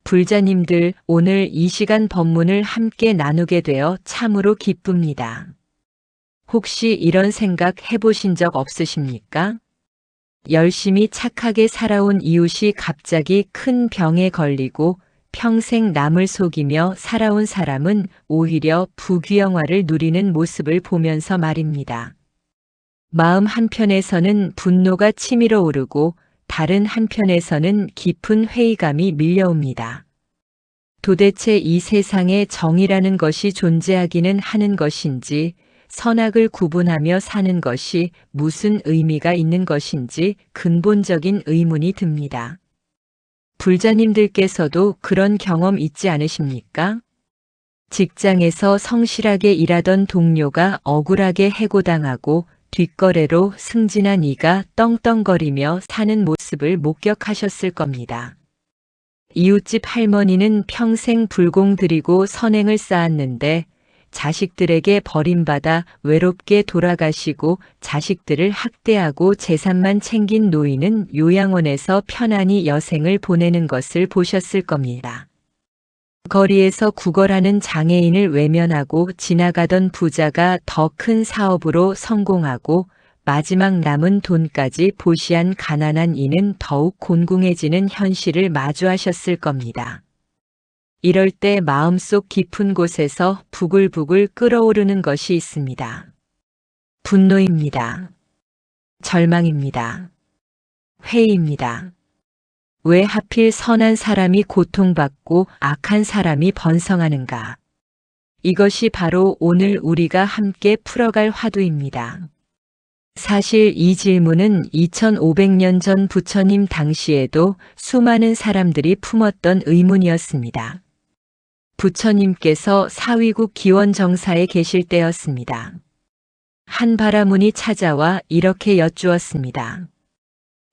불자님들, 오늘 이 시간 법문을 함께 나누게 되어 참으로 기쁩니다. 혹시 이런 생각 해보신 적 없으십니까? 열심히 착하게 살아온 이웃이 갑자기 큰 병에 걸리고 평생 남을 속이며 살아온 사람은 오히려 부귀영화를 누리는 모습을 보면서 말입니다. 마음 한편에서는 분노가 치밀어 오르고 다른 한편에서는 깊은 회의감이 밀려옵니다. 도대체 이 세상에 정의라는 것이 존재하기는 하는 것인지, 선악을 구분하며 사는 것이 무슨 의미가 있는 것인지 근본적인 의문이 듭니다. 불자님들께서도 그런 경험 있지 않으십니까? 직장에서 성실하게 일하던 동료가 억울하게 해고당하고 뒷거래로 승진한 이가 떵떵거리며 사는 모습을 목격하셨을 겁니다. 이웃집 할머니는 평생 불공 들이고 선행을 쌓았는데 자식들에게 버림받아 외롭게 돌아가시고 자식들을 학대하고 재산만 챙긴 노인은 요양원에서 편안히 여생을 보내는 것을 보셨을 겁니다. 거리에서 구걸하는 장애인을 외면하고 지나가던 부자가 더 큰 사업으로 성공하고 마지막 남은 돈까지 보시한 가난한 이는 더욱 곤궁해지는 현실을 마주하셨을 겁니다. 이럴 때 마음속 깊은 곳에서 부글부글 끓어오르는 것이 있습니다. 분노입니다. 절망입니다. 회의입니다. 왜 하필 선한 사람이 고통받고 악한 사람이 번성하는가? 이것이 바로 오늘 우리가 함께 풀어갈 화두입니다. 사실 이 질문은 2500년 전 부처님 당시에도 수많은 사람들이 품었던 의문이었습니다. 부처님께서 사위국 기원정사에 계실 때였습니다. 한 바라문이 찾아와 이렇게 여쭈었습니다.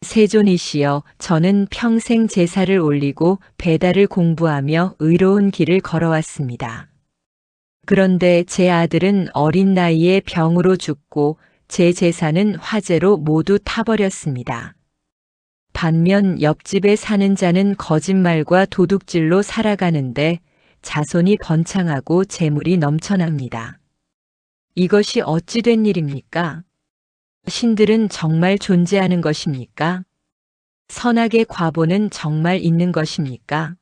세존이시여, 저는 평생 제사를 올리고 배달을 공부하며 의로운 길을 걸어왔습니다. 그런데 제 아들은 어린 나이에 병으로 죽고 제 재산은 화재로 모두 타버렸습니다. 반면 옆집에 사는 자는 거짓말과 도둑질로 살아가는데 자손이 번창하고 재물이 넘쳐납니다. 이것이 어찌 된 일입니까? 신들은 정말 존재하는 것입니까? 선악의 과보는 정말 있는 것입니까?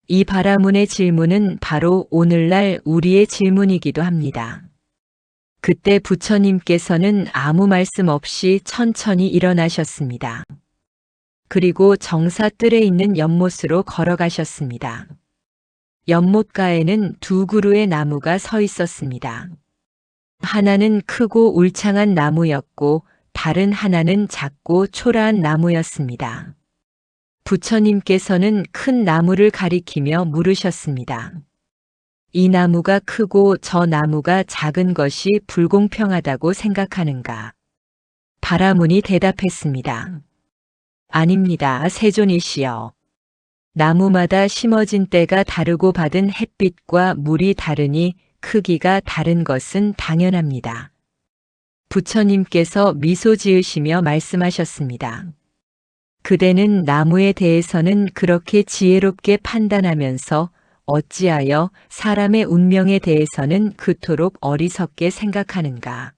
이 바라문의 질문은 바로 오늘날 우리의 질문이기도 합니다. 그때 부처님께서는 아무 말씀 없이 천천히 일어나셨습니다. 그리고 정사뜰에 있는 연못으로 걸어가셨습니다. 연못가에는 두 그루의 나무가 서 있었습니다. 하나는 크고 울창한 나무였고 다른 하나는 작고 초라한 나무였습니다. 부처님께서는 큰 나무를 가리키며 물으셨습니다. 이 나무가 크고 저 나무가 작은 것이 불공평하다고 생각하는가? 바라문이 대답했습니다. 아닙니다, 세존이시여. 나무마다 심어진 때가 다르고 받은 햇빛과 물이 다르니 크기가 다른 것은 당연합니다. 부처님께서 미소 지으시며 말씀하셨습니다. 그대는 나무에 대해서는 그렇게 지혜롭게 판단하면서 어찌하여 사람의 운명에 대해서는 그토록 어리석게 생각하는가?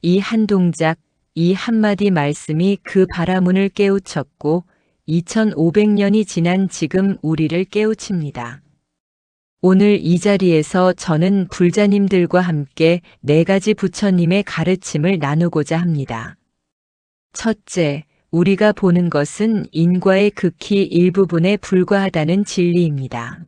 이 한 동작, 이 한마디 말씀이 그 바라문을 깨우쳤고 2500년이 지난 지금 우리를 깨우칩니다. 오늘 이 자리에서 저는 불자님들과 함께 4가지 부처님의 가르침을 나누고자 합니다. 첫째, 우리가 보는 것은 인과의 극히 일부분에 불과하다는 진리입니다.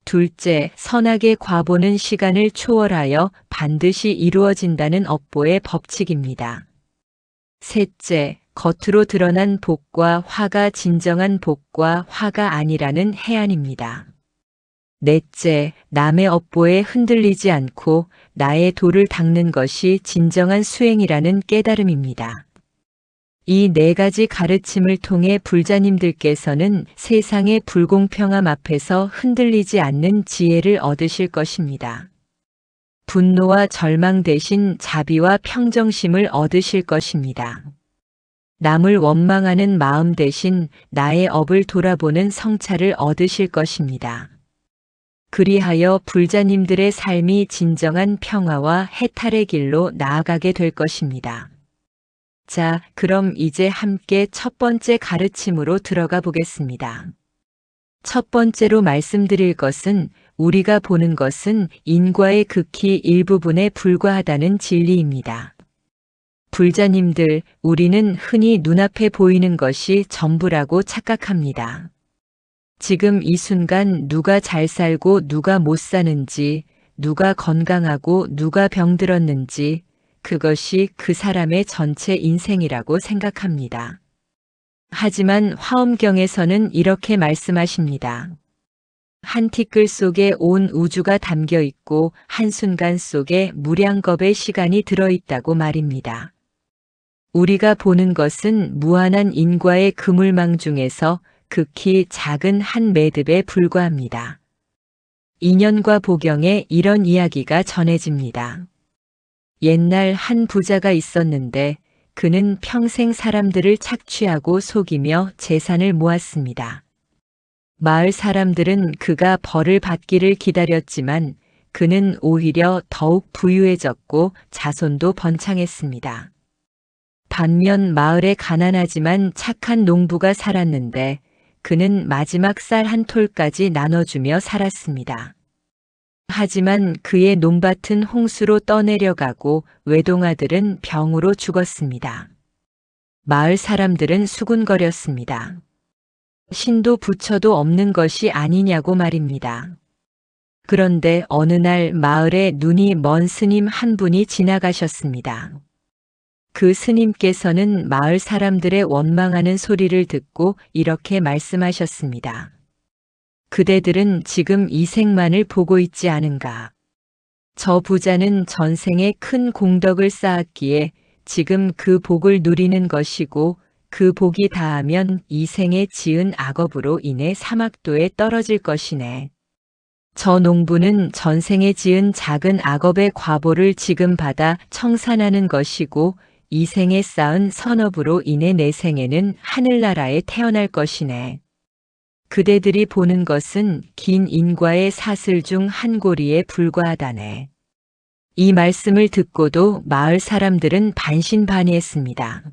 둘째, 선악의 과보는 시간을 초월하여 반드시 이루어진다는 업보의 법칙입니다. 셋째, 겉으로 드러난 복과 화가 진정한 복과 화가 아니라는 해안입니다. 넷째, 남의 업보에 흔들리지 않고 나의 도를 닦는 것이 진정한 수행이라는 깨달음입니다. 이 4가지 가르침을 통해 불자님들께서는 세상의 불공평함 앞에서 흔들리지 않는 지혜를 얻으실 것입니다. 분노와 절망 대신 자비와 평정심을 얻으실 것입니다. 남을 원망하는 마음 대신 나의 업을 돌아보는 성찰을 얻으실 것입니다. 그리하여 불자님들의 삶이 진정한 평화와 해탈의 길로 나아가게 될 것입니다. 자, 그럼 이제 함께 첫 번째 가르침으로 들어가 보겠습니다. 첫 번째로 말씀드릴 것은 우리가 보는 것은 인과의 극히 일부분에 불과하다는 진리입니다. 불자님들, 우리는 흔히 눈앞에 보이는 것이 전부라고 착각합니다. 지금 이 순간 누가 잘 살고 누가 못 사는지, 누가 건강하고 누가 병들었는지, 그것이 그 사람의 전체 인생이라고 생각합니다. 하지만 화엄경에서는 이렇게 말씀하십니다. 한 티끌 속에 온 우주가 담겨 있고 한순간 속에 무량겁의 시간이 들어있다고 말입니다. 우리가 보는 것은 무한한 인과의 그물망 중에서 극히 작은 한 매듭에 불과합니다. 인연과 보경에 이런 이야기가 전해집니다. 옛날 한 부자가 있었는데 그는 평생 사람들을 착취하고 속이며 재산을 모았습니다. 마을 사람들은 그가 벌을 받기를 기다렸지만 그는 오히려 더욱 부유해졌고 자손도 번창했습니다. 반면 마을에 가난하지만 착한 농부가 살았는데 그는 마지막 쌀 한 톨까지 나눠주며 살았습니다. 하지만 그의 논밭은 홍수로 떠내려가고 외동아들은 병으로 죽었습니다. 마을 사람들은 수군거렸습니다. 신도 부처도 없는 것이 아니냐고 말입니다. 그런데 어느 날 마을에 눈이 먼 스님 한 분이 지나가셨습니다. 그 스님께서는 마을 사람들의 원망하는 소리를 듣고 이렇게 말씀하셨습니다. 그대들은 지금 이 생만을 보고 있지 않은가? 저 부자는 전생에 큰 공덕을 쌓았기에 지금 그 복을 누리는 것이고 그 복이 다하면 이 생에 지은 악업으로 인해 사막도에 떨어질 것이네. 저 농부는 전생에 지은 작은 악업의 과보를 지금 받아 청산하는 것이고 이 생에 쌓은 선업으로 인해 내 생에는 하늘나라에 태어날 것이네. 그대들이 보는 것은 긴 인과의 사슬 중 한 고리에 불과하다네. 이 말씀을 듣고도 마을 사람들은 반신반의했습니다.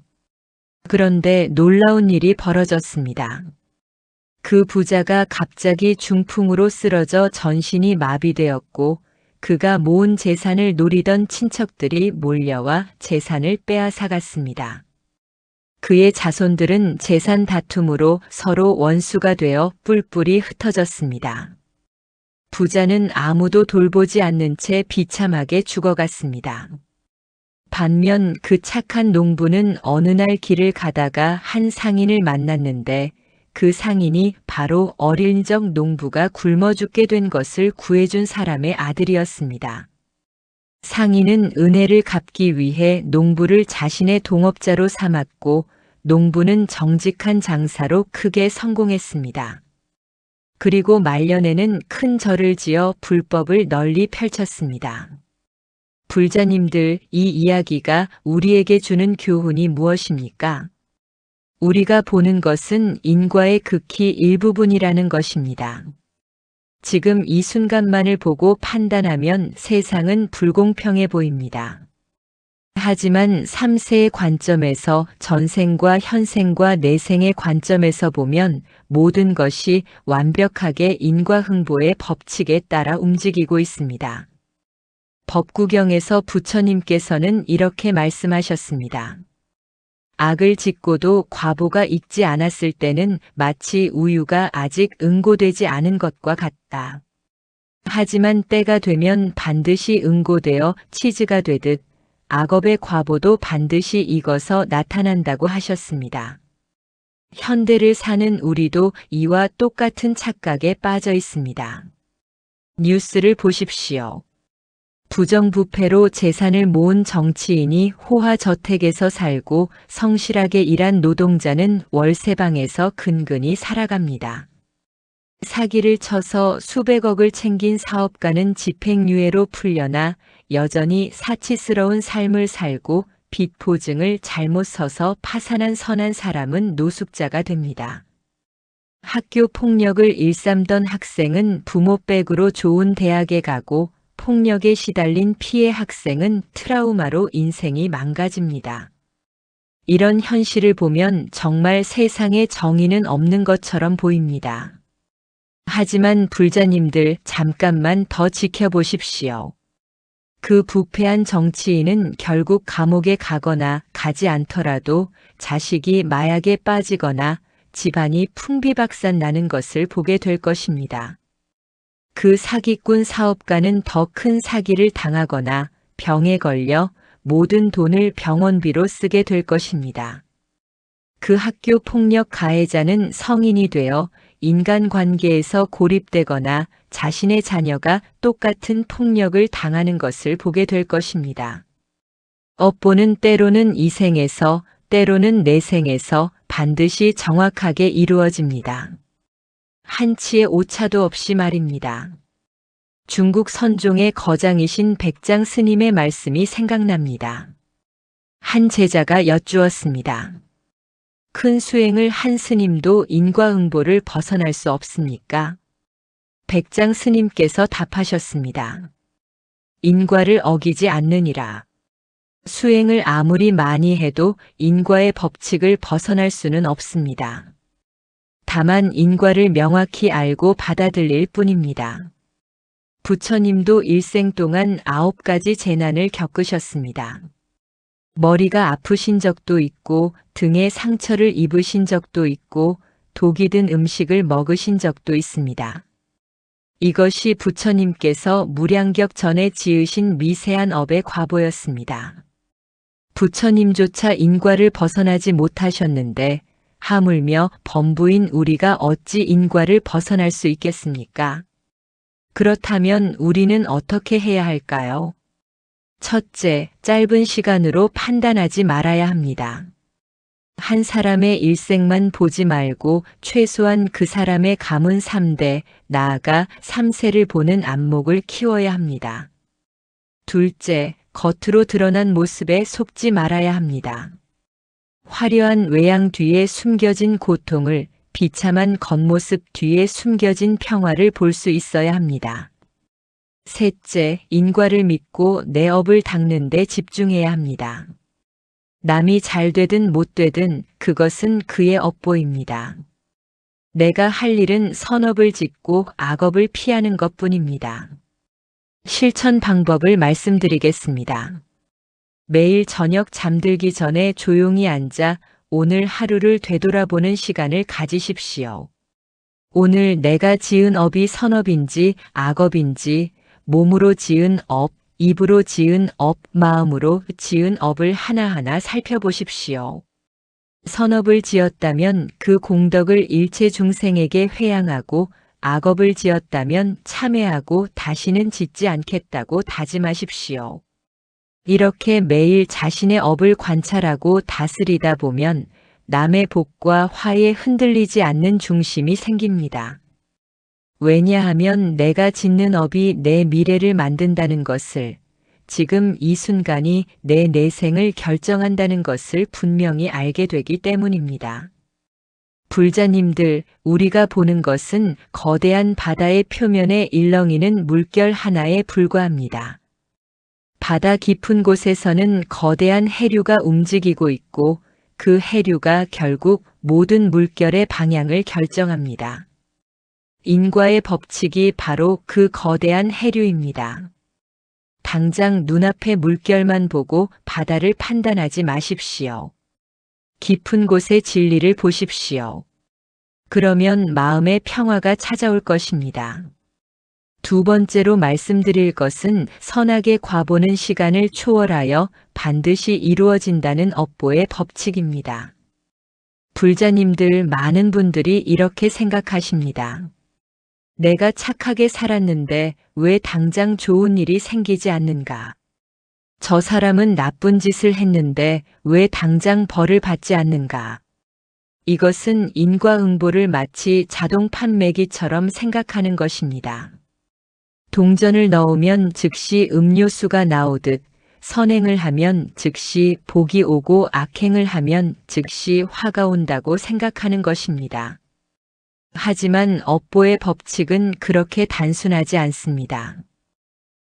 그런데 놀라운 일이 벌어졌습니다. 그 부자가 갑자기 중풍으로 쓰러져 전신이 마비되었고 그가 모은 재산을 노리던 친척들이 몰려와 재산을 빼앗아갔습니다. 그의 자손들은 재산 다툼으로 서로 원수가 되어 뿔뿔이 흩어졌습니다. 부자는 아무도 돌보지 않는 채 비참하게 죽어갔습니다. 반면 그 착한 농부는 어느 날 길을 가다가 한 상인을 만났는데 그 상인이 바로 어린 적 농부가 굶어 죽게 된 것을 구해준 사람의 아들이었습니다. 상인은 은혜를 갚기 위해 농부를 자신의 동업자로 삼았고 농부는 정직한 장사로 크게 성공했습니다. 그리고 말년에는 큰 절을 지어 불법을 널리 펼쳤습니다. 불자님들, 이 이야기가 우리에게 주는 교훈이 무엇입니까? 우리가 보는 것은 인과의 극히 일부분이라는 것입니다. 지금 이 순간만을 보고 판단하면 세상은 불공평해 보입니다. 하지만 3세의 관점에서 전생과 현생과 내생의 관점에서 보면 모든 것이 완벽하게 인과응보의 법칙에 따라 움직이고 있습니다. 법구경에서 부처님께서는 이렇게 말씀하셨습니다. 악을 짓고도 과보가 익지 않았을 때는 마치 우유가 아직 응고되지 않은 것과 같다. 하지만 때가 되면 반드시 응고되어 치즈가 되듯 악업의 과보도 반드시 익어서 나타난다고 하셨습니다. 현대를 사는 우리도 이와 똑같은 착각에 빠져 있습니다. 뉴스를 보십시오. 부정부패로 재산을 모은 정치인이 호화저택에서 살고 성실하게 일한 노동자는 월세방에서 근근히 살아갑니다. 사기를 쳐서 수백억을 챙긴 사업가는 집행유예로 풀려나 여전히 사치스러운 삶을 살고 빚 보증을 잘못 서서 파산한 선한 사람은 노숙자가 됩니다. 학교 폭력을 일삼던 학생은 부모 백으로 좋은 대학에 가고 폭력에 시달린 피해 학생은 트라우마로 인생이 망가집니다. 이런 현실을 보면 정말 세상에 정의는 없는 것처럼 보입니다. 하지만 불자님들 잠깐만 더 지켜보십시오. 그 부패한 정치인은 결국 감옥에 가거나 가지 않더라도 자식이 마약에 빠지거나 집안이 풍비박산 나는 것을 보게 될 것입니다. 그 사기꾼 사업가는 더 큰 사기를 당하거나 병에 걸려 모든 돈을 병원비로 쓰게 될 것입니다. 그 학교 폭력 가해자는 성인이 되어 인간관계에서 고립되거나 자신의 자녀가 똑같은 폭력을 당하는 것을 보게 될 것입니다. 업보는 때로는 이 생에서, 때로는 내 생에서 반드시 정확하게 이루어집니다. 한치의 오차도 없이 말입니다. 중국 선종의 거장이신 백장 스님의 말씀이 생각납니다. 한 제자가 여쭈었습니다. 큰 수행을 한 스님도 인과응보를 벗어날 수 없습니까? 백장 스님께서 답하셨습니다. 인과를 어기지 않느니라. 수행을 아무리 많이 해도 인과의 법칙을 벗어날 수는 없습니다. 다만 인과를 명확히 알고 받아들일 뿐입니다. 부처님도 일생 동안 9가지 재난을 겪으셨습니다. 머리가 아프신 적도 있고 등에 상처를 입으신 적도 있고 독이 든 음식을 먹으신 적도 있습니다. 이것이 부처님께서 무량격 전에 지으신 미세한 업의 과보였습니다. 부처님조차 인과를 벗어나지 못하셨는데 하물며 범부인 우리가 어찌 인과를 벗어날 수 있겠습니까? 그렇다면 우리는 어떻게 해야 할까요? 첫째, 짧은 시간으로 판단하지 말아야 합니다. 한 사람의 일생만 보지 말고 최소한 그 사람의 가문 3대, 나아가 3세를 보는 안목을 키워야 합니다. 둘째, 겉으로 드러난 모습에 속지 말아야 합니다. 화려한 외양 뒤에 숨겨진 고통을, 비참한 겉모습 뒤에 숨겨진 평화를 볼 수 있어야 합니다. 셋째, 인과를 믿고 내 업을 닦는 데 집중해야 합니다. 남이 잘 되든 못 되든 그것은 그의 업보입니다. 내가 할 일은 선업을 짓고 악업을 피하는 것뿐입니다. 실천 방법을 말씀드리겠습니다. 매일 저녁 잠들기 전에 조용히 앉아 오늘 하루를 되돌아보는 시간을 가지십시오. 오늘 내가 지은 업이 선업인지 악업인지 몸으로 지은 업, 입으로 지은 업, 마음으로 지은 업을 하나하나 살펴보십시오. 선업을 지었다면 그 공덕을 일체 중생에게 회양하고 악업을 지었다면 참회하고 다시는 짓지 않겠다고 다짐하십시오. 이렇게 매일 자신의 업을 관찰하고 다스리다 보면 남의 복과 화에 흔들리지 않는 중심이 생깁니다. 왜냐하면 내가 짓는 업이 내 미래를 만든다는 것을, 지금 이 순간이 내 내생을 결정한다는 것을 분명히 알게 되기 때문입니다. 불자님들, 우리가 보는 것은 거대한 바다의 표면에 일렁이는 물결 하나에 불과합니다. 바다 깊은 곳에서는 거대한 해류가 움직이고 있고 그 해류가 결국 모든 물결의 방향을 결정합니다. 인과의 법칙이 바로 그 거대한 해류입니다. 당장 눈앞의 물결만 보고 바다를 판단하지 마십시오. 깊은 곳의 진리를 보십시오. 그러면 마음의 평화가 찾아올 것입니다. 두 번째로 말씀드릴 것은 선악의 과보는 시간을 초월하여 반드시 이루어진다는 업보의 법칙입니다. 불자님들, 많은 분들이 이렇게 생각하십니다. 내가 착하게 살았는데 왜 당장 좋은 일이 생기지 않는가? 저 사람은 나쁜 짓을 했는데 왜 당장 벌을 받지 않는가? 이것은 인과응보를 마치 자동 판매기처럼 생각하는 것입니다. 동전을 넣으면 즉시 음료수가 나오듯 선행을 하면 즉시 복이 오고 악행을 하면 즉시 화가 온다고 생각하는 것입니다. 하지만 업보의 법칙은 그렇게 단순하지 않습니다.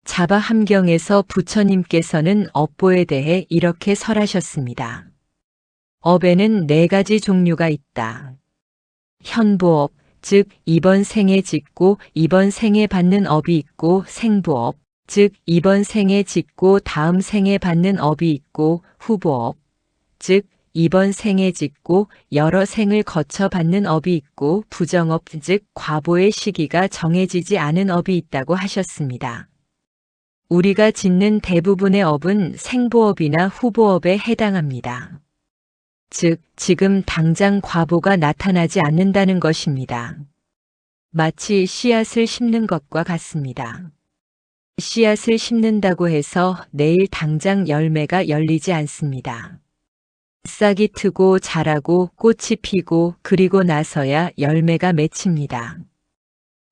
자바 함경에서 부처님께서는 업보에 대해 이렇게 설하셨습니다. 업에는 4가지 종류가 있다. 현보업, 즉 이번 생에 짓고 이번 생에 받는 업이 있고, 생보업, 즉 이번 생에 짓고 다음 생에 받는 업이 있고, 후보업, 즉 이번 생에 짓고 여러 생을 거쳐 받는 업이 있고, 부정업, 즉 과보의 시기가 정해지지 않은 업이 있다고 하셨습니다. 우리가 짓는 대부분의 업은 생보업이나 후보업에 해당합니다. 즉, 지금 당장 과보가 나타나지 않는다는 것입니다. 마치 씨앗을 심는 것과 같습니다. 씨앗을 심는다고 해서 내일 당장 열매가 열리지 않습니다. 싹이 트고 자라고 꽃이 피고 그리고 나서야 열매가 맺힙니다.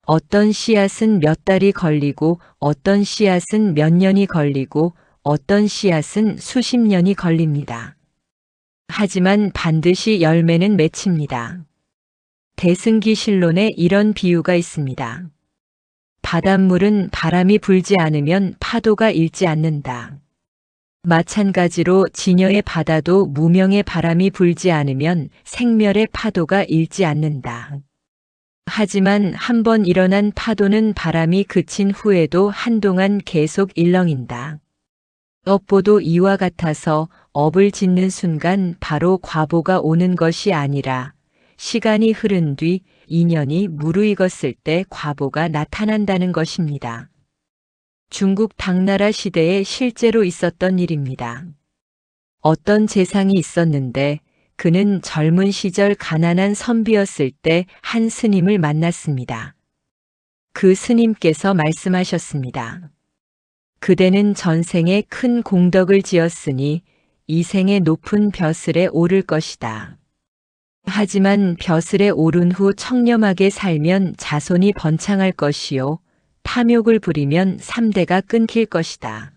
어떤 씨앗은 몇 달이 걸리고 어떤 씨앗은 몇 년이 걸리고 어떤 씨앗은 수십 년이 걸립니다. 하지만 반드시 열매는 맺힙니다. 대승기실론에 이런 비유가 있습니다. 바닷물은 바람이 불지 않으면 파도가 일지 않는다. 마찬가지로 진여의 바다도 무명의 바람이 불지 않으면 생멸의 파도가 일지 않는다. 하지만 한번 일어난 파도는 바람이 그친 후에도 한동안 계속 일렁인다. 업보도 이와 같아서 업을 짓는 순간 바로 과보가 오는 것이 아니라 시간이 흐른 뒤 인연이 무르익었을 때 과보가 나타난다는 것입니다. 중국 당나라 시대에 실제로 있었던 일입니다. 어떤 재상이 있었는데 그는 젊은 시절 가난한 선비였을 때 한 스님을 만났습니다. 그 스님께서 말씀하셨습니다. 그대는 전생에 큰 공덕을 지었으니 이 생에 높은 벼슬에 오를 것이다. 하지만 벼슬에 오른 후 청렴하게 살면 자손이 번창할 것이요. 탐욕을 부리면 3대가 끊길 것이다.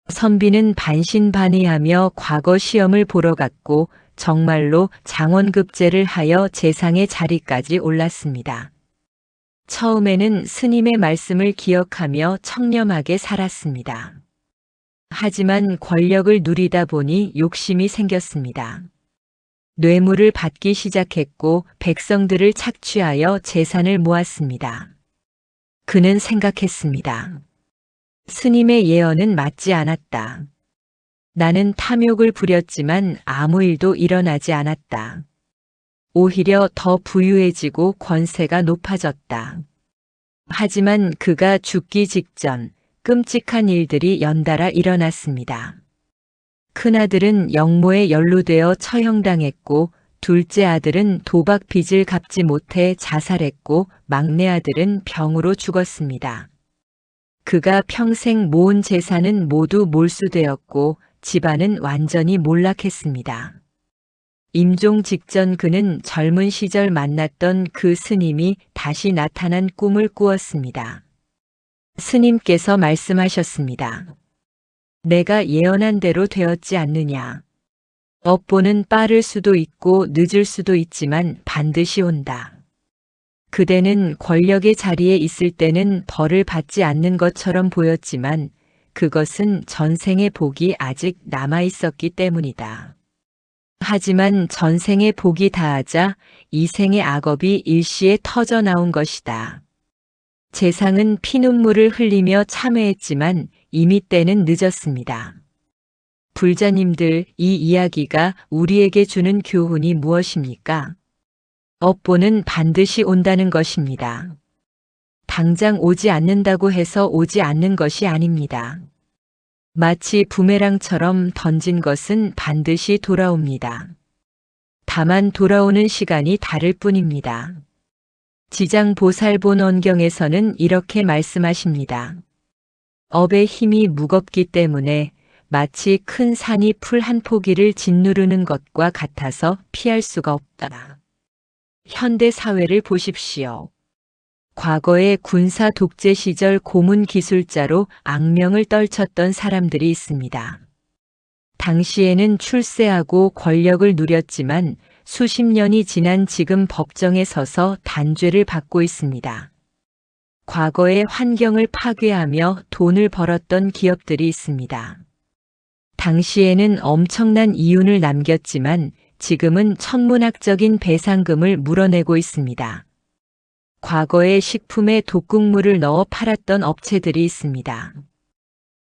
선비는 반신반의하며 과거 시험을 보러 갔고 정말로 장원급제를 하여 재상의 자리까지 올랐습니다. 처음에는 스님의 말씀을 기억하며 청렴하게 살았습니다. 하지만 권력을 누리다 보니 욕심이 생겼습니다. 뇌물을 받기 시작했고 백성들을 착취하여 재산을 모았습니다. 그는 생각했습니다. 스님의 예언은 맞지 않았다. 나는 탐욕을 부렸지만 아무 일도 일어나지 않았다. 오히려 더 부유해지고 권세가 높아졌다. 하지만 그가 죽기 직전 끔찍한 일들이 연달아 일어났습니다. 큰아들은 영모에 연루되어 처형당했고 둘째 아들은 도박 빚을 갚지 못해 자살했고 막내 아들은 병으로 죽었습니다. 그가 평생 모은 재산은 모두 몰수되었고 집안은 완전히 몰락했습니다. 임종 직전 그는 젊은 시절 만났던 그 스님이 다시 나타난 꿈을 꾸었습니다. 스님께서 말씀하셨습니다. 내가 예언한 대로 되었지 않느냐. 업보는 빠를 수도 있고 늦을 수도 있지만 반드시 온다. 그대는 권력의 자리에 있을 때는 벌을 받지 않는 것처럼 보였지만 그것은 전생의 복이 아직 남아 있었기 때문이다. 하지만 전생의 복이 다하자 이 생의 악업이 일시에 터져 나온 것이다. 재상은 피눈물을 흘리며 참회했지만 이미 때는 늦었습니다. 불자님들, 이 이야기가 우리에게 주는 교훈이 무엇입니까? 업보는 반드시 온다는 것입니다. 당장 오지 않는다고 해서 오지 않는 것이 아닙니다. 마치 부메랑처럼 던진 것은 반드시 돌아옵니다. 다만 돌아오는 시간이 다를 뿐입니다. 지장보살본원경에서는 이렇게 말씀하십니다. 업의 힘이 무겁기 때문에 마치 큰 산이 풀 한 포기를 짓누르는 것과 같아서 피할 수가 없다. 현대 사회를 보십시오. 과거의 군사 독재 시절 고문 기술자로 악명을 떨쳤던 사람들이 있습니다. 당시에는 출세하고 권력을 누렸지만 수십 년이 지난 지금 법정에 서서 단죄를 받고 있습니다. 과거의 환경을 파괴하며 돈을 벌었던 기업들이 있습니다. 당시에는 엄청난 이윤을 남겼지만 지금은 천문학적인 배상금을 물어내고 있습니다. 과거에 식품에 독극물을 넣어 팔았던 업체들이 있습니다.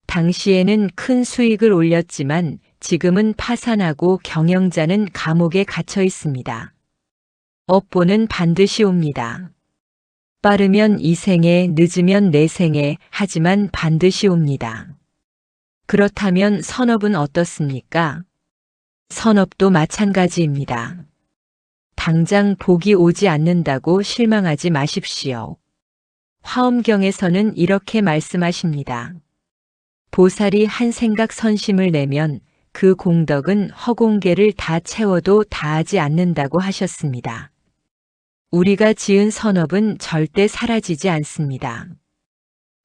당시에는 큰 수익을 올렸지만 지금은 파산하고 경영자는 감옥에 갇혀 있습니다. 업보는 반드시 옵니다. 빠르면 이 생에, 늦으면 내 생에, 하지만 반드시 옵니다. 그렇다면 선업은 어떻습니까? 선업도 마찬가지입니다. 당장 복이 오지 않는다고 실망하지 마십시오. 화엄경에서는 이렇게 말씀하십니다. 보살이 한 생각 선심을 내면 그 공덕은 허공계를 다 채워도 다하지 않는다고 하셨습니다. 우리가 지은 선업은 절대 사라지지 않습니다.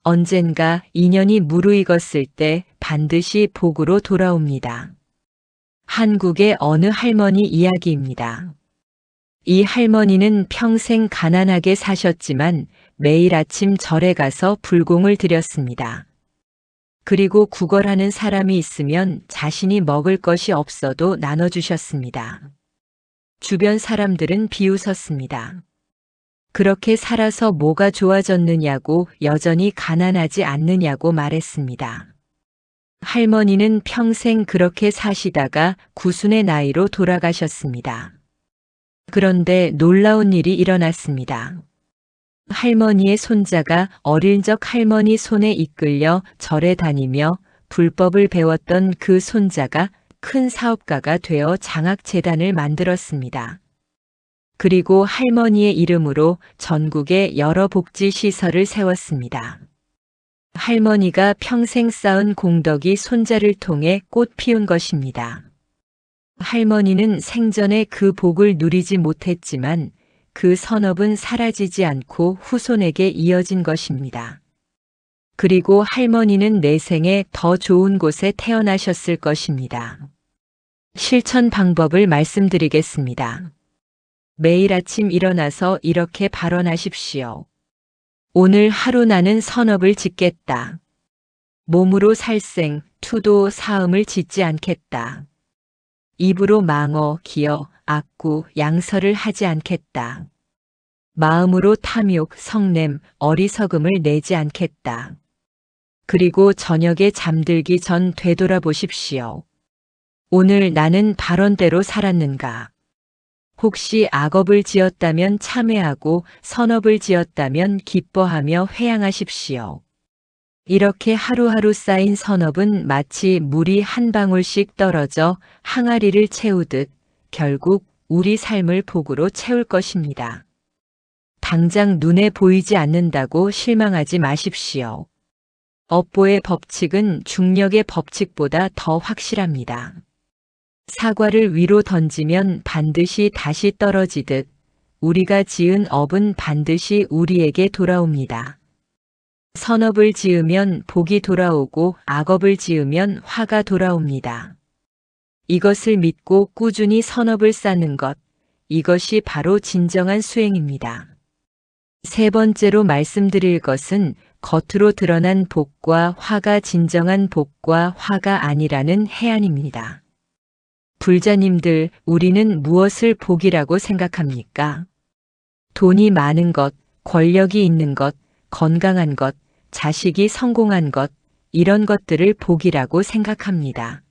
언젠가 인연이 무르익었을 때 반드시 복으로 돌아옵니다. 한국의 어느 할머니 이야기입니다. 이 할머니는 평생 가난하게 사셨지만 매일 아침 절에 가서 불공을 드렸습니다. 그리고 구걸하는 사람이 있으면 자신이 먹을 것이 없어도 나눠주셨습니다. 주변 사람들은 비웃었습니다. 그렇게 살아서 뭐가 좋아졌느냐고, 여전히 가난하지 않느냐고 말했습니다. 할머니는 평생 그렇게 사시다가 9순의 나이로 돌아가셨습니다. 그런데 놀라운 일이 일어났습니다. 할머니의 손자가 어릴 적 할머니 손에 이끌려 절에 다니며 불법을 배웠던 그 손자가 큰 사업가가 되어 장학재단을 만들었습니다. 그리고 할머니의 이름으로 전국에 여러 복지시설을 세웠습니다. 할머니가 평생 쌓은 공덕이 손자를 통해 꽃 피운 것입니다. 할머니는 생전에 그 복을 누리지 못했지만 그 선업은 사라지지 않고 후손에게 이어진 것입니다. 그리고 할머니는 내생에 더 좋은 곳에 태어나셨을 것입니다. 실천 방법을 말씀드리겠습니다. 매일 아침 일어나서 이렇게 발언하십시오. 오늘 하루 나는 선업을 짓겠다. 몸으로 살생, 투도, 사음을 짓지 않겠다. 입으로 망어, 기어, 악구, 양설을 하지 않겠다. 마음으로 탐욕, 성냄, 어리석음을 내지 않겠다. 그리고 저녁에 잠들기 전 되돌아보십시오. 오늘 나는 발언대로 살았는가? 혹시 악업을 지었다면 참회하고 선업을 지었다면 기뻐하며 회양하십시오. 이렇게 하루하루 쌓인 선업은 마치 물이 한 방울씩 떨어져 항아리를 채우듯 결국 우리 삶을 복으로 채울 것입니다. 당장 눈에 보이지 않는다고 실망하지 마십시오. 업보의 법칙은 중력의 법칙보다 더 확실합니다. 사과를 위로 던지면 반드시 다시 떨어지듯 우리가 지은 업은 반드시 우리에게 돌아옵니다. 선업을 지으면 복이 돌아오고 악업을 지으면 화가 돌아옵니다. 이것을 믿고 꾸준히 선업을 쌓는 것, 이것이 바로 진정한 수행입니다. 세 번째로 말씀드릴 것은 겉으로 드러난 복과 화가 진정한 복과 화가 아니라는 해안입니다. 불자님들, 우리는 무엇을 복이라고 생각합니까? 돈이 많은 것, 권력이 있는 것, 건강한 것, 자식이 성공한 것, 이런 것들을 복이라고 생각합니다.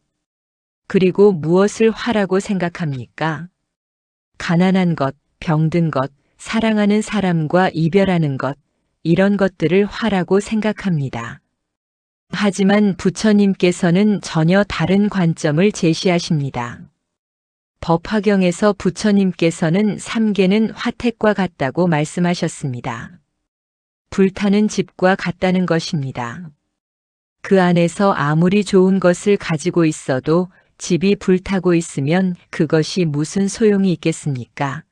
그리고 무엇을 화라고 생각합니까? 가난한 것, 병든 것, 사랑하는 사람과 이별하는 것, 이런 것들을 화라고 생각합니다. 하지만 부처님께서는 전혀 다른 관점을 제시하십니다. 법화경에서 부처님께서는 삼계는 화택과 같다고 말씀하셨습니다. 불타는 집과 같다는 것입니다. 그 안에서 아무리 좋은 것을 가지고 있어도 집이 불타고 있으면 그것이 무슨 소용이 있겠습니까?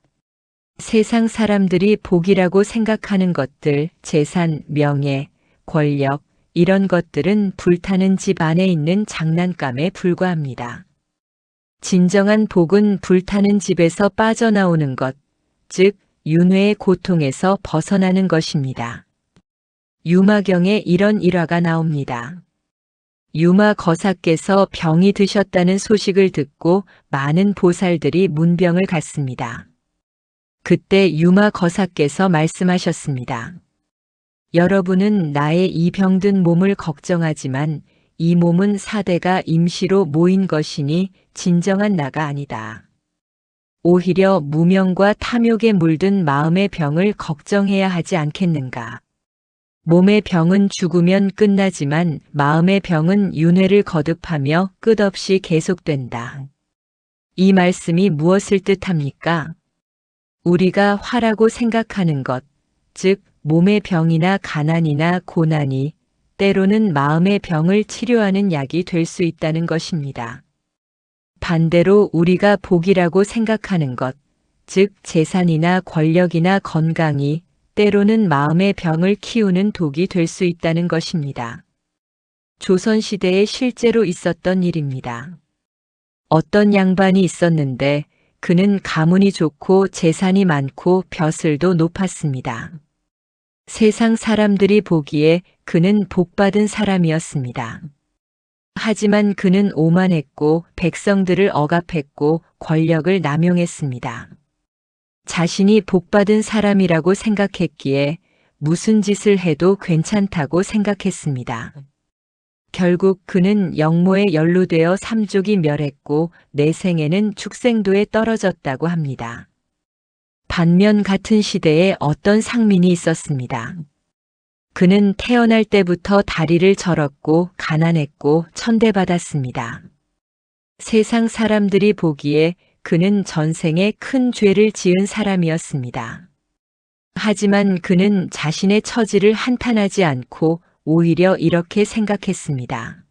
세상 사람들이 복이라고 생각하는 것들, 재산, 명예, 권력, 이런 것들은 불타는 집 안에 있는 장난감에 불과합니다. 진정한 복은 불타는 집에서 빠져나오는 것, 즉 윤회의 고통에서 벗어나는 것입니다. 유마경에 이런 일화가 나옵니다. 유마 거사께서 병이 드셨다는 소식을 듣고 많은 보살들이 문병을 갔습니다. 그때 유마 거사께서 말씀하셨습니다. 여러분은 나의 이 병든 몸을 걱정하지만 이 몸은 사대가 임시로 모인 것이니 진정한 나가 아니다. 오히려 무명과 탐욕에 물든 마음의 병을 걱정해야 하지 않겠는가. 몸의 병은 죽으면 끝나지만 마음의 병은 윤회를 거듭하며 끝없이 계속된다. 이 말씀이 무엇을 뜻합니까? 우리가 화라고 생각하는 것, 즉 몸의 병이나 가난이나 고난이 때로는 마음의 병을 치료하는 약이 될 수 있다는 것입니다. 반대로 우리가 복이라고 생각하는 것, 즉 재산이나 권력이나 건강이 때로는 마음의 병을 키우는 독이 될 수 있다는 것입니다. 조선시대에 실제로 있었던 일입니다. 어떤 양반이 있었는데 그는 가문이 좋고 재산이 많고 벼슬도 높았습니다. 세상 사람들이 보기에 그는 복받은 사람이었습니다. 하지만 그는 오만했고 백성들을 억압했고 권력을 남용했습니다. 자신이 복받은 사람이라고 생각했기에 무슨 짓을 해도 괜찮다고 생각했습니다. 결국 그는 영모에 연루되어 삼족이 멸했고 내생에는 축생도에 떨어졌다고 합니다. 반면 같은 시대에 어떤 상민이 있었습니다. 그는 태어날 때부터 다리를 절었고 가난했고 천대받았습니다. 세상 사람들이 보기에 그는 전생에 큰 죄를 지은 사람이었습니다. 하지만 그는 자신의 처지를 한탄하지 않고 오히려 이렇게 생각했습니다.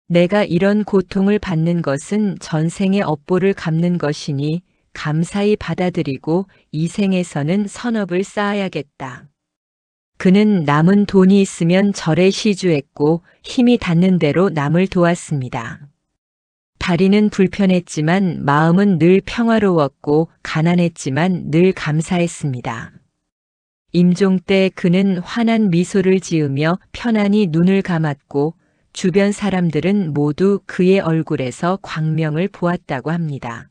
내가 이런 고통을 받는 것은 전생의 업보를 갚는 것이니 감사히 받아들이고 이 생에서는 선업을 쌓아야겠다. 그는 남은 돈이 있으면 절에 시주했고 힘이 닿는 대로 남을 도왔습니다. 다리는 불편했지만 마음은 늘 평화로웠고 가난했지만 늘 감사했습니다. 임종 때 그는 환한 미소를 지으며 편안히 눈을 감았고 주변 사람들은 모두 그의 얼굴에서 광명을 보았다고 합니다.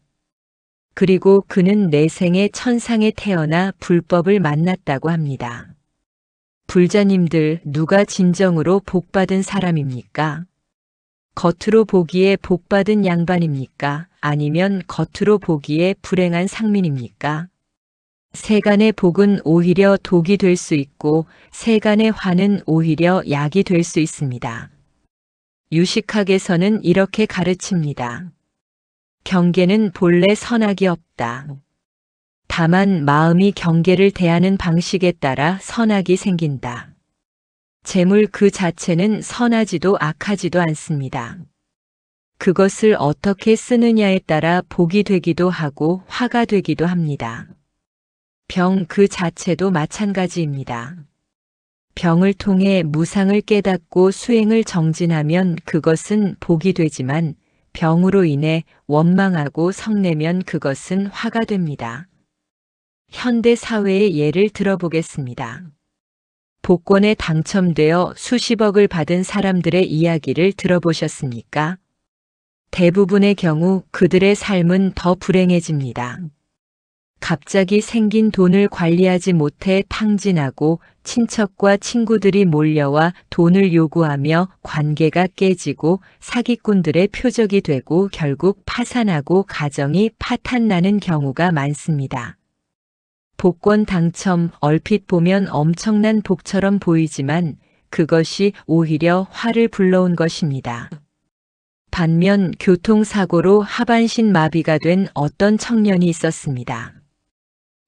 그리고 그는 내생에 천상에 태어나 불법을 만났다고 합니다. 불자님들, 누가 진정으로 복받은 사람입니까? 겉으로 보기에 복받은 양반입니까? 아니면 겉으로 보기에 불행한 상민입니까? 세간의 복은 오히려 독이 될 수 있고 세간의 화는 오히려 약이 될 수 있습니다. 유식학에서는 이렇게 가르칩니다. 경계는 본래 선악이 없다. 다만 마음이 경계를 대하는 방식에 따라 선악이 생긴다. 재물 그 자체는 선하지도 악하지도 않습니다. 그것을 어떻게 쓰느냐에 따라 복이 되기도 하고 화가 되기도 합니다. 병 그 자체도 마찬가지입니다. 병을 통해 무상을 깨닫고 수행을 정진하면 그것은 복이 되지만 병으로 인해 원망하고 성내면 그것은 화가 됩니다. 현대 사회의 예를 들어보겠습니다. 복권에 당첨되어 수십억을 받은 사람들의 이야기를 들어보셨습니까? 대부분의 경우 그들의 삶은 더 불행해집니다. 갑자기 생긴 돈을 관리하지 못해 탕진하고 친척과 친구들이 몰려와 돈을 요구하며 관계가 깨지고 사기꾼들의 표적이 되고 결국 파산하고 가정이 파탄나는 경우가 많습니다. 복권 당첨, 얼핏 보면 엄청난 복처럼 보이지만 그것이 오히려 화를 불러온 것입니다. 반면 교통사고로 하반신 마비가 된 어떤 청년이 있었습니다.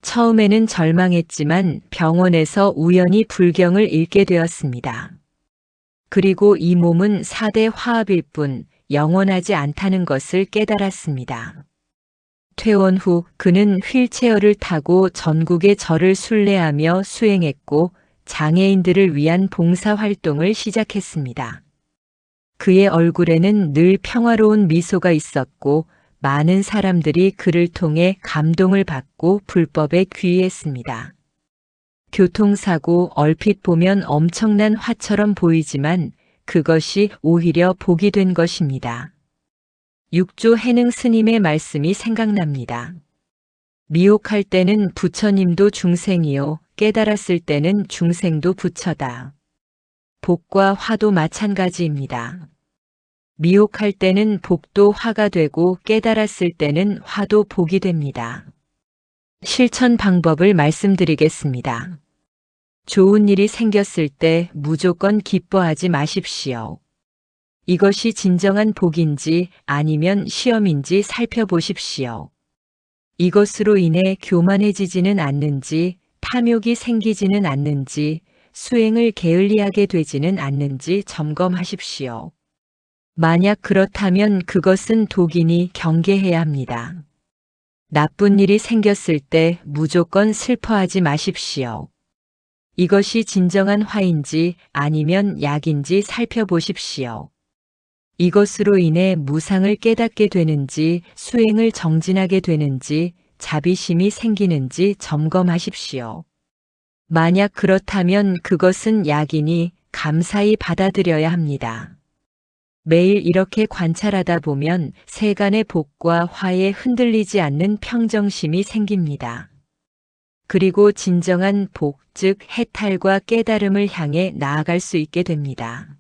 처음에는 절망했지만 병원에서 우연히 불경을 읽게 되었습니다. 그리고 이 몸은 4대 화합일 뿐 영원하지 않다는 것을 깨달았습니다. 퇴원 후 그는 휠체어를 타고 전국의 절을 순례하며 수행했고 장애인들을 위한 봉사활동을 시작했습니다. 그의 얼굴에는 늘 평화로운 미소가 있었고 많은 사람들이 그를 통해 감동을 받고 불법에 귀의했습니다. 교통사고 얼핏 보면 엄청난 화처럼 보이지만 그것이 오히려 복이 된 것입니다. 육조 해능 스님의 말씀이 생각납니다. 미혹할 때는 부처님도 중생이요 깨달았을 때는 중생도 부처다. 복과 화도 마찬가지입니다. 미혹할 때는 복도 화가 되고 깨달았을 때는 화도 복이 됩니다. 실천 방법을 말씀드리겠습니다. 좋은 일이 생겼을 때 무조건 기뻐하지 마십시오. 이것이 진정한 복인지 아니면 시험인지 살펴보십시오. 이것으로 인해 교만해지지는 않는지, 탐욕이 생기지는 않는지, 수행을 게을리하게 되지는 않는지 점검하십시오. 만약 그렇다면 그것은 독이니 경계해야 합니다. 나쁜 일이 생겼을 때 무조건 슬퍼하지 마십시오. 이것이 진정한 화인지 아니면 약인지 살펴보십시오. 이것으로 인해 무상을 깨닫게 되는지 수행을 정진하게 되는지 자비심이 생기는지 점검하십시오. 만약 그렇다면 그것은 약이니 감사히 받아들여야 합니다. 매일 이렇게 관찰하다 보면 세간의 복과 화에 흔들리지 않는 평정심이 생깁니다. 그리고 진정한 복, 즉 해탈과 깨달음을 향해 나아갈 수 있게 됩니다.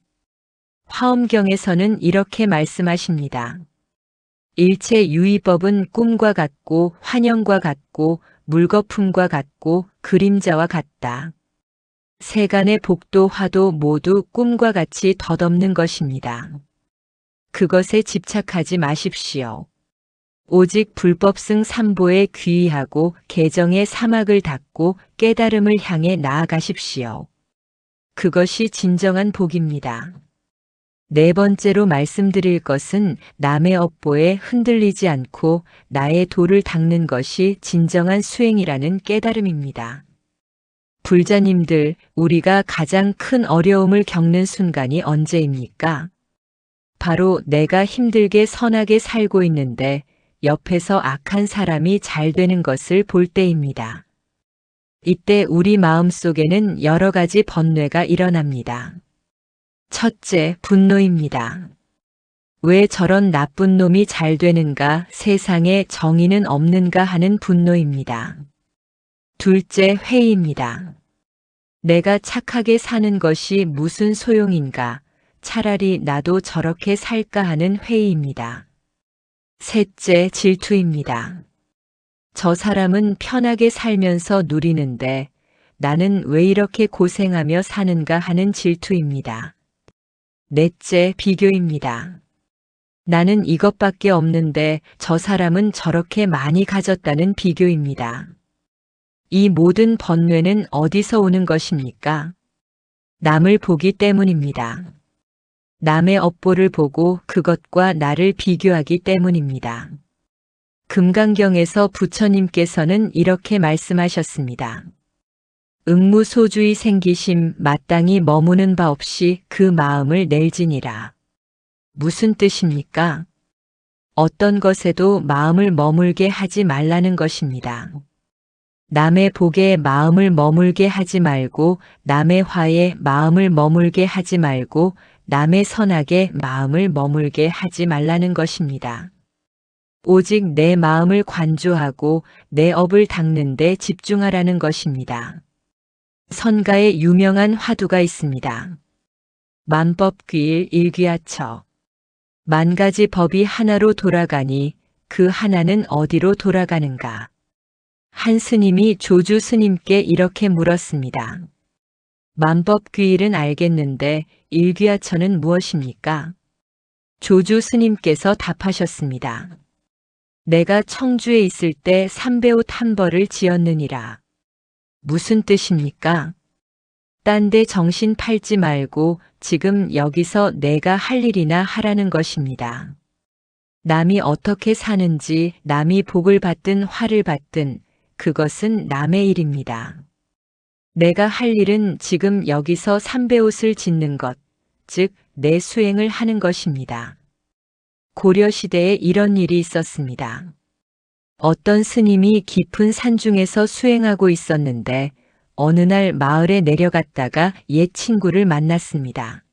화엄경에서는 이렇게 말씀하십니다. 일체 유의법은 꿈과 같고 환영과 같고 물거품과 같고 그림자와 같다. 세간의 복도 화도 모두 꿈과 같이 덧없는 것입니다. 그것에 집착하지 마십시오. 오직 불법승 삼보에 귀의하고 개정의 사막을 닫고 깨달음을 향해 나아가십시오. 그것이 진정한 복입니다. 네 번째로 말씀드릴 것은 남의 업보에 흔들리지 않고 나의 도를 닦는 것이 진정한 수행이라는 깨달음입니다. 불자님들, 우리가 가장 큰 어려움을 겪는 순간이 언제입니까? 바로 내가 힘들게 선하게 살고 있는데 옆에서 악한 사람이 잘 되는 것을 볼 때입니다. 이때 우리 마음속에는 여러 가지 번뇌가 일어납니다. 첫째, 분노입니다. 왜 저런 나쁜 놈이 잘 되는가, 세상에 정의는 없는가 하는 분노입니다. 둘째, 회의입니다. 내가 착하게 사는 것이 무슨 소용인가, 차라리 나도 저렇게 살까 하는 회의입니다. 셋째, 질투입니다. 저 사람은 편하게 살면서 누리는데 나는 왜 이렇게 고생하며 사는가 하는 질투입니다. 넷째, 비교입니다. 나는 이것밖에 없는데 저 사람은 저렇게 많이 가졌다는 비교입니다. 이 모든 번뇌는 어디서 오는 것입니까? 남을 보기 때문입니다. 남의 업보를 보고 그것과 나를 비교하기 때문입니다. 금강경에서 부처님께서는 이렇게 말씀하셨습니다. 응무소주의 생기심 마땅히 머무는 바 없이 그 마음을 낼지니라. 무슨 뜻입니까? 어떤 것에도 마음을 머물게 하지 말라는 것입니다. 남의 복에 마음을 머물게 하지 말고 남의 화에 마음을 머물게 하지 말고 남의 선악에 마음을 머물게 하지 말라는 것입니다. 오직 내 마음을 관조하고 내 업을 닦는 데 집중하라는 것입니다. 선가에 유명한 화두가 있습니다. 만법귀일 일귀하처. 만 가지 법이 하나로 돌아가니 그 하나는 어디로 돌아가는가? 한 스님이 조주 스님께 이렇게 물었습니다. 만법귀일은 알겠는데 일귀하처는 무엇입니까? 조주 스님께서 답하셨습니다. 내가 청주에 있을 때 삼배옷 한 벌을 지었느니라. 무슨 뜻입니까? 딴 데 정신 팔지 말고 지금 여기서 내가 할 일이나 하라는 것입니다. 남이 어떻게 사는지, 남이 복을 받든 화를 받든 그것은 남의 일입니다. 내가 할 일은 지금 여기서 삼배옷을 짓는 것, 즉 내 수행을 하는 것입니다. 고려시대에 이런 일이 있었습니다. 어떤 스님이 깊은 산중에서 수행하고 있었는데 어느 날 마을에 내려갔다가 옛 친구를 만났습니다.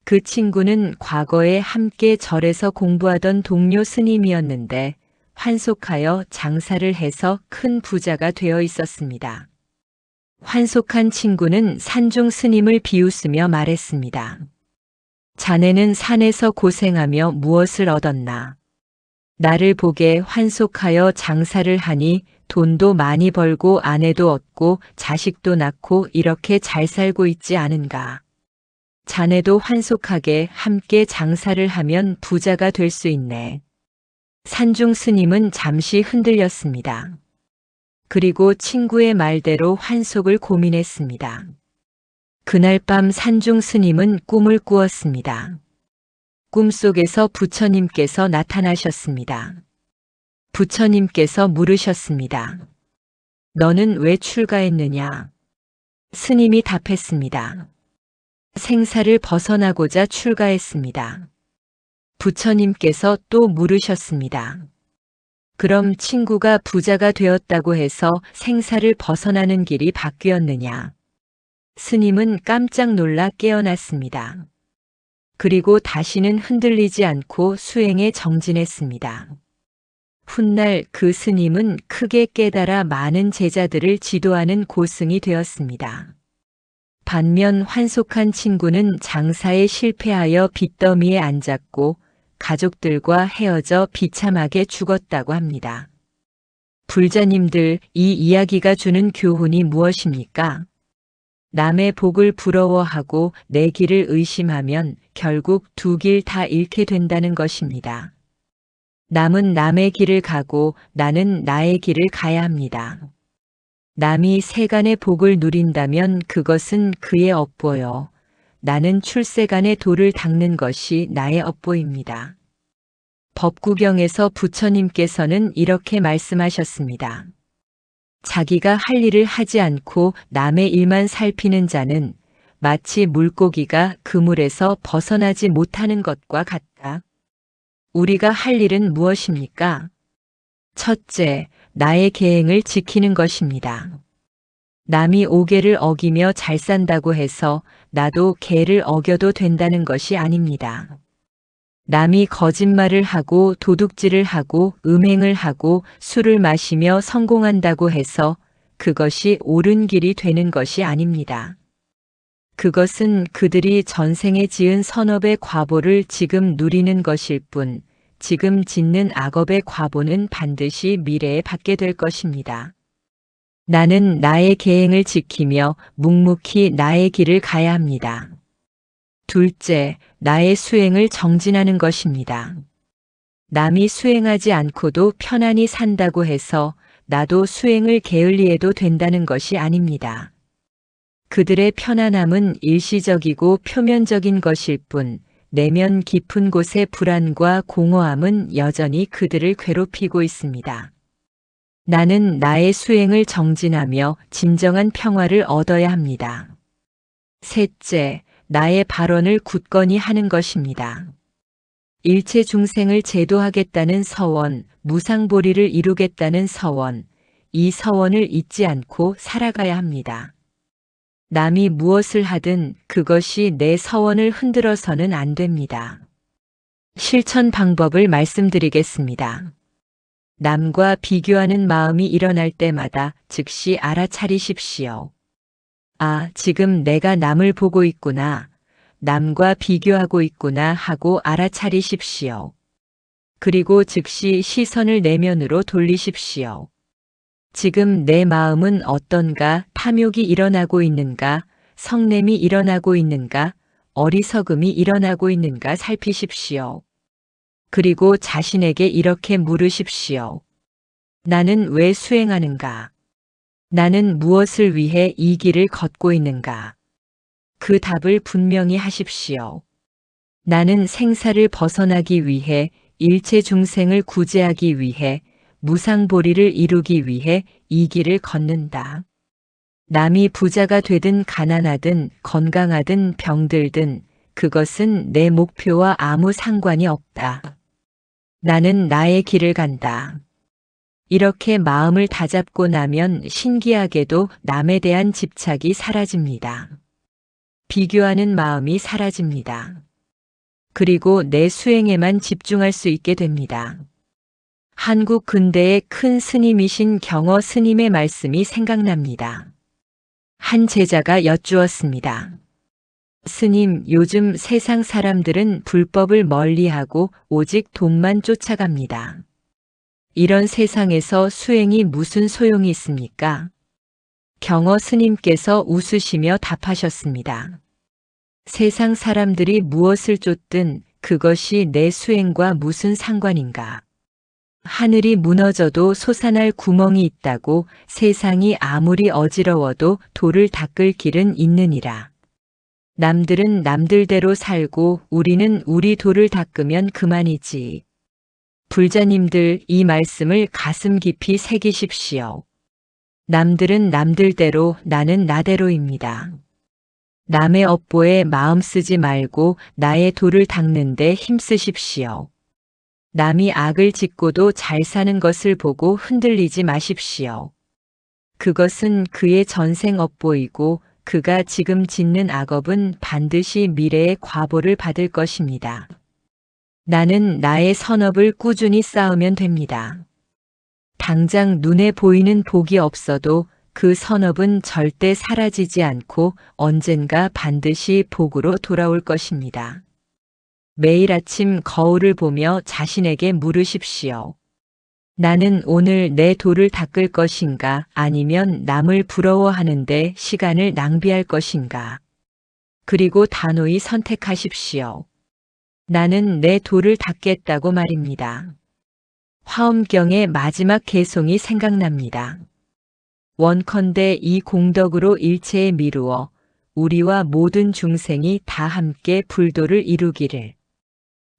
그 친구는 과거에 함께 절에서 공부하던 동료 스님이었는데 환속하여 장사를 해서 큰 부자가 되어 있었습니다. 환속한 친구는 산중 스님을 비웃으며 말했습니다. 자네는 산에서 고생하며 무엇을 얻었나? 나를 보게 환속하여 장사를 하니 돈도 많이 벌고 아내도 얻고 자식도 낳고 이렇게 잘 살고 있지 않은가? 자네도 환속하게 함께 장사를 하면 부자가 될 수 있네. 산중 스님은 잠시 흔들렸습니다. 그리고 친구의 말대로 환속을 고민했습니다. 그날 밤 산중 스님은 꿈을 꾸었습니다. 꿈속에서 부처님께서 나타나셨습니다. 부처님께서 물으셨습니다. 너는 왜 출가했느냐? 스님이 답했습니다. 생사를 벗어나고자 출가했습니다. 부처님께서 또 물으셨습니다. 그럼 친구가 부자가 되었다고 해서 생사를 벗어나는 길이 바뀌었느냐? 스님은 깜짝 놀라 깨어났습니다. 그리고 다시는 흔들리지 않고 수행에 정진했습니다. 훗날 그 스님은 크게 깨달아 많은 제자들을 지도하는 고승이 되었습니다. 반면 환속한 친구는 장사에 실패하여 빚더미에 앉았고 가족들과 헤어져 비참하게 죽었다고 합니다. 불자님들, 이 이야기가 주는 교훈이 무엇입니까? 남의 복을 부러워하고 내 길을 의심하면 결국 두 길 다 잃게 된다는 것입니다. 남은 남의 길을 가고 나는 나의 길을 가야 합니다. 남이 세간의 복을 누린다면 그것은 그의 업보요. 나는 출세간의 도를 닦는 것이 나의 업보입니다. 법구경에서 부처님께서는 이렇게 말씀하셨습니다. 자기가 할 일을 하지 않고 남의 일만 살피는 자는 마치 물고기가 그물에서 벗어나지 못하는 것과 같다. 우리가 할 일은 무엇입니까? 첫째, 나의 계행을 지키는 것입니다. 남이 오계를 어기며 잘 산다고 해서 나도 계를 어겨도 된다는 것이 아닙니다. 남이 거짓말을 하고 도둑질을 하고 음행을 하고 술을 마시며 성공한다고 해서 그것이 옳은 길이 되는 것이 아닙니다. 그것은 그들이 전생에 지은 선업의 과보를 지금 누리는 것일 뿐, 지금 짓는 악업의 과보는 반드시 미래에 받게 될 것입니다. 나는 나의 계행을 지키며 묵묵히 나의 길을 가야 합니다. 둘째, 나의 수행을 정진하는 것입니다. 남이 수행하지 않고도 편안히 산다고 해서 나도 수행을 게을리해도 된다는 것이 아닙니다. 그들의 편안함은 일시적이고 표면적인 것일 뿐 내면 깊은 곳의 불안과 공허함은 여전히 그들을 괴롭히고 있습니다. 나는 나의 수행을 정진하며 진정한 평화를 얻어야 합니다. 셋째, 나의 발언을 굳건히 하는 것입니다. 일체 중생을 제도하겠다는 서원, 무상보리를 이루겠다는 서원, 이 서원을 잊지 않고 살아가야 합니다. 남이 무엇을 하든 그것이 내 서원을 흔들어서는 안 됩니다. 실천 방법을 말씀드리겠습니다. 남과 비교하는 마음이 일어날 때마다 즉시 알아차리십시오. 아, 지금 내가 남을 보고 있구나. 남과 비교하고 있구나 하고 알아차리십시오. 그리고 즉시 시선을 내면으로 돌리십시오. 지금 내 마음은 어떤가? 탐욕이 일어나고 있는가? 성냄이 일어나고 있는가? 어리석음이 일어나고 있는가 살피십시오. 그리고 자신에게 이렇게 물으십시오. 나는 왜 수행하는가? 나는 무엇을 위해 이 길을 걷고 있는가? 그 답을 분명히 하십시오. 나는 생사를 벗어나기 위해 일체 중생을 구제하기 위해 무상보리를 이루기 위해 이 길을 걷는다. 남이 부자가 되든 가난하든 건강하든 병들든 그것은 내 목표와 아무 상관이 없다. 나는 나의 길을 간다. 이렇게 마음을 다잡고 나면 신기하게도 남에 대한 집착이 사라집니다. 비교하는 마음이 사라집니다. 그리고 내 수행에만 집중할 수 있게 됩니다. 한국 근대의 큰 스님이신 경어 스님의 말씀이 생각납니다. 한 제자가 여쭈었습니다. 스님, 요즘 세상 사람들은 불법을 멀리하고 오직 돈만 쫓아갑니다. 이런 세상에서 수행이 무슨 소용이 있습니까? 경어 스님께서 웃으시며 답하셨습니다. 세상 사람들이 무엇을 쫓든 그것이 내 수행과 무슨 상관인가? 하늘이 무너져도 솟아날 구멍이 있다고 세상이 아무리 어지러워도 돌을 닦을 길은 있느니라. 남들은 남들대로 살고 우리는 우리 돌을 닦으면 그만이지. 불자님들 이 말씀을 가슴 깊이 새기십시오. 남들은 남들대로 나는 나대로입니다. 남의 업보에 마음 쓰지 말고 나의 돌을 닦는 데 힘쓰십시오. 남이 악을 짓고도 잘 사는 것을 보고 흔들리지 마십시오. 그것은 그의 전생 업보이고 그가 지금 짓는 악업은 반드시 미래의 과보를 받을 것입니다. 나는 나의 선업을 꾸준히 쌓으면 됩니다. 당장 눈에 보이는 복이 없어도 그 선업은 절대 사라지지 않고 언젠가 반드시 복으로 돌아올 것입니다. 매일 아침 거울을 보며 자신에게 물으십시오. 나는 오늘 내 돌을 닦을 것인가 아니면 남을 부러워하는데 시간을 낭비할 것인가? 그리고 단호히 선택하십시오. 나는 내 돌을 닦겠다고 말입니다. 화엄경의 마지막 개송이 생각납니다. 원컨대 이 공덕으로 일체에 미루어 우리와 모든 중생이 다 함께 불도를 이루기를.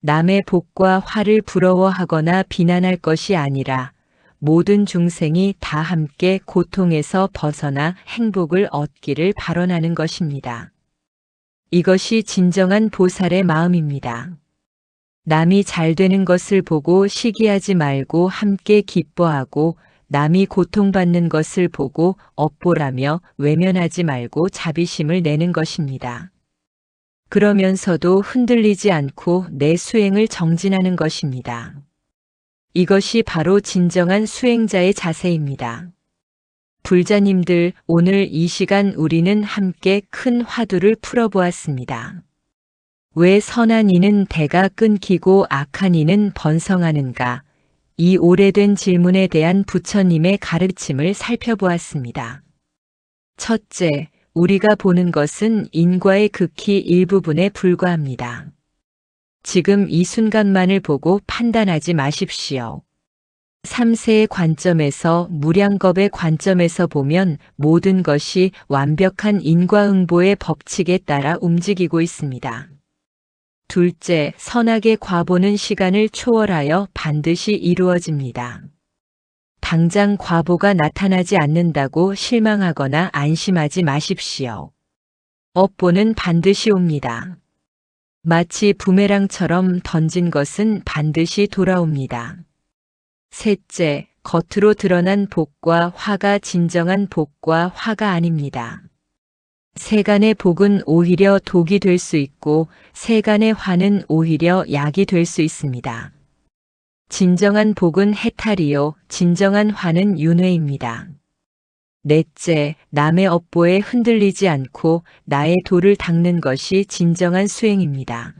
남의 복과 화를 부러워하거나 비난할 것이 아니라 모든 중생이 다 함께 고통에서 벗어나 행복을 얻기를 발언하는 것입니다. 이것이 진정한 보살의 마음입니다. 남이 잘 되는 것을 보고 시기하지 말고 함께 기뻐하고 남이 고통받는 것을 보고 업보라며 외면하지 말고 자비심을 내는 것입니다. 그러면서도 흔들리지 않고 내 수행을 정진하는 것입니다. 이것이 바로 진정한 수행자의 자세입니다. 불자님들, 오늘 이 시간 우리는 함께 큰 화두를 풀어보았습니다. 왜 선한 이는 대가 끊기고 악한 이는 번성하는가? 이 오래된 질문에 대한 부처님의 가르침을 살펴보았습니다. 첫째, 우리가 보는 것은 인과의 극히 일부분에 불과합니다. 지금 이 순간만을 보고 판단하지 마십시오. 3세의 관점에서 무량겁의 관점에서 보면 모든 것이 완벽한 인과응보의 법칙에 따라 움직이고 있습니다. 둘째, 선악의 과보는 시간을 초월하여 반드시 이루어집니다. 당장 과보가 나타나지 않는다고 실망하거나 안심하지 마십시오. 업보는 반드시 옵니다. 마치 부메랑처럼 던진 것은 반드시 돌아옵니다. 셋째, 겉으로 드러난 복과 화가 진정한 복과 화가 아닙니다. 세간의 복은 오히려 독이 될 수 있고 세간의 화는 오히려 약이 될 수 있습니다. 진정한 복은 해탈이요, 진정한 화는 윤회입니다. 넷째, 남의 업보에 흔들리지 않고 나의 도를 닦는 것이 진정한 수행입니다.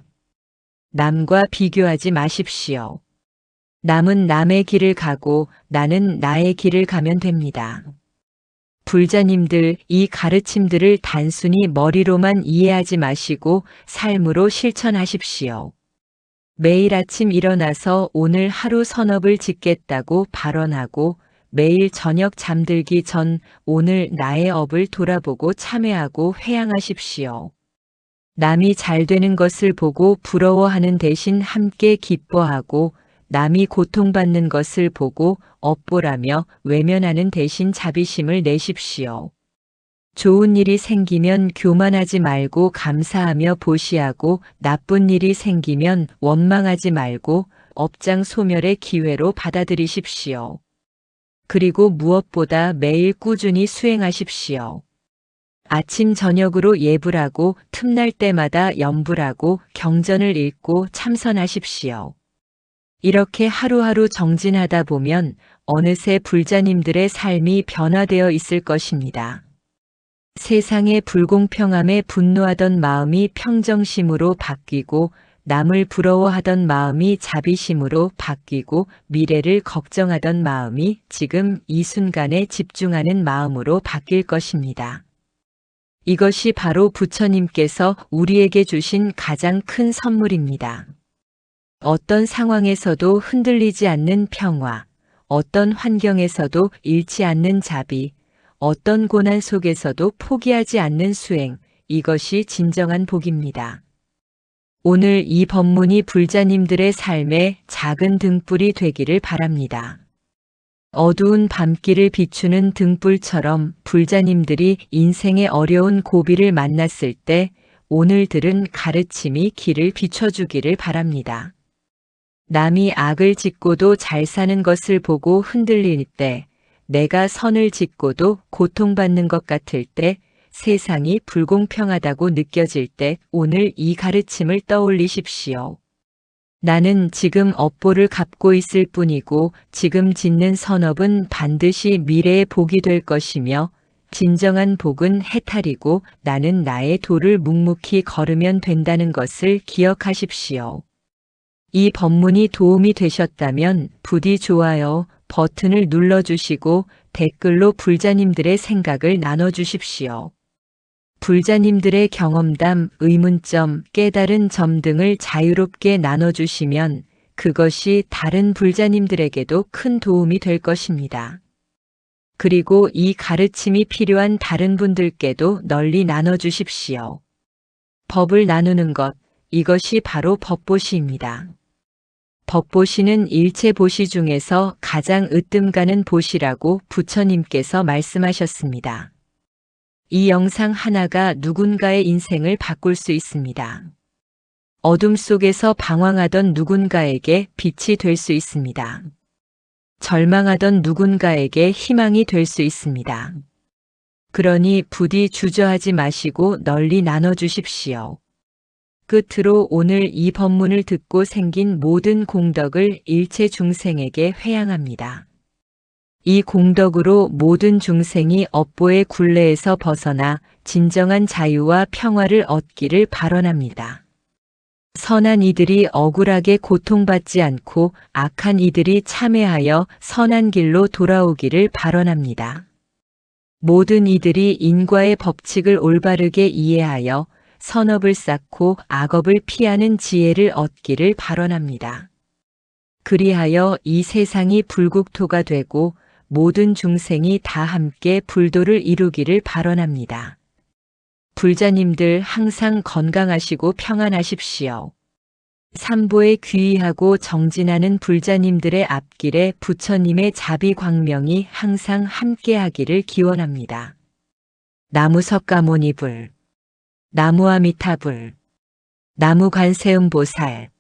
남과 비교하지 마십시오. 남은 남의 길을 가고 나는 나의 길을 가면 됩니다. 불자님들, 이 가르침들을 단순히 머리로만 이해하지 마시고 삶으로 실천하십시오. 매일 아침 일어나서 오늘 하루 선업을 짓겠다고 발언하고 매일 저녁 잠들기 전 오늘 나의 업을 돌아보고 참회하고 회양하십시오. 남이 잘 되는 것을 보고 부러워하는 대신 함께 기뻐하고 남이 고통받는 것을 보고 업보라며 외면하는 대신 자비심을 내십시오. 좋은 일이 생기면 교만하지 말고 감사하며 보시하고 나쁜 일이 생기면 원망하지 말고 업장 소멸의 기회로 받아들이십시오. 그리고 무엇보다 매일 꾸준히 수행하십시오. 아침 저녁으로 예불하고 틈날 때마다 염불하고 경전을 읽고 참선하십시오. 이렇게 하루하루 정진하다 보면 어느새 불자님들의 삶이 변화되어 있을 것입니다. 세상의 불공평함에 분노하던 마음이 평정심으로 바뀌고 남을 부러워하던 마음이 자비심으로 바뀌고 미래를 걱정하던 마음이 지금 이 순간에 집중하는 마음으로 바뀔 것입니다. 이것이 바로 부처님께서 우리에게 주신 가장 큰 선물입니다. 어떤 상황에서도 흔들리지 않는 평화, 어떤 환경에서도 잃지 않는 자비, 어떤 고난 속에서도 포기하지 않는 수행, 이것이 진정한 복입니다. 오늘 이 법문이 불자님들의 삶에 작은 등불이 되기를 바랍니다. 어두운 밤길을 비추는 등불처럼 불자님들이 인생의 어려운 고비를 만났을 때 오늘 들은 가르침이 길을 비춰주기를 바랍니다. 남이 악을 짓고도 잘 사는 것을 보고 흔들릴 때, 내가 선을 짓고도 고통받는 것 같을 때, 세상이 불공평하다고 느껴질 때 오늘 이 가르침을 떠올리십시오. 나는 지금 업보를 갚고 있을 뿐이고 지금 짓는 선업은 반드시 미래의 복이 될 것이며 진정한 복은 해탈이고 나는 나의 도를 묵묵히 걸으면 된다는 것을 기억하십시오. 이 법문이 도움이 되셨다면 부디 좋아요 버튼을 눌러주시고 댓글로 불자님들의 생각을 나눠주십시오. 불자님들의 경험담, 의문점, 깨달은 점 등을 자유롭게 나눠주시면 그것이 다른 불자님들에게도 큰 도움이 될 것입니다. 그리고 이 가르침이 필요한 다른 분들께도 널리 나눠주십시오. 법을 나누는 것, 이것이 바로 법보시입니다. 법보시는 일체 보시 중에서 가장 으뜸가는 보시라고 부처님께서 말씀하셨습니다. 이 영상 하나가 누군가의 인생을 바꿀 수 있습니다. 어둠 속에서 방황하던 누군가에게 빛이 될 수 있습니다. 절망하던 누군가에게 희망이 될 수 있습니다. 그러니 부디 주저하지 마시고 널리 나눠주십시오. 끝으로 오늘 이 법문을 듣고 생긴 모든 공덕을 일체 중생에게 회양합니다. 이 공덕으로 모든 중생이 업보의 굴레에서 벗어나 진정한 자유와 평화를 얻기를 발언합니다. 선한 이들이 억울하게 고통받지 않고 악한 이들이 참회하여 선한 길로 돌아오기를 발언합니다. 모든 이들이 인과의 법칙을 올바르게 이해하여 선업을 쌓고 악업을 피하는 지혜를 얻기를 발언합니다. 그리하여 이 세상이 불국토가 되고 모든 중생이 다 함께 불도를 이루기를 발언합니다. 불자님들 항상 건강하시고 평안하십시오. 삼보에 귀의하고 정진하는 불자님들의 앞길에 부처님의 자비 광명이 항상 함께하기를 기원합니다. 나무석가모니불, 나무아미타불, 나무관세음보살.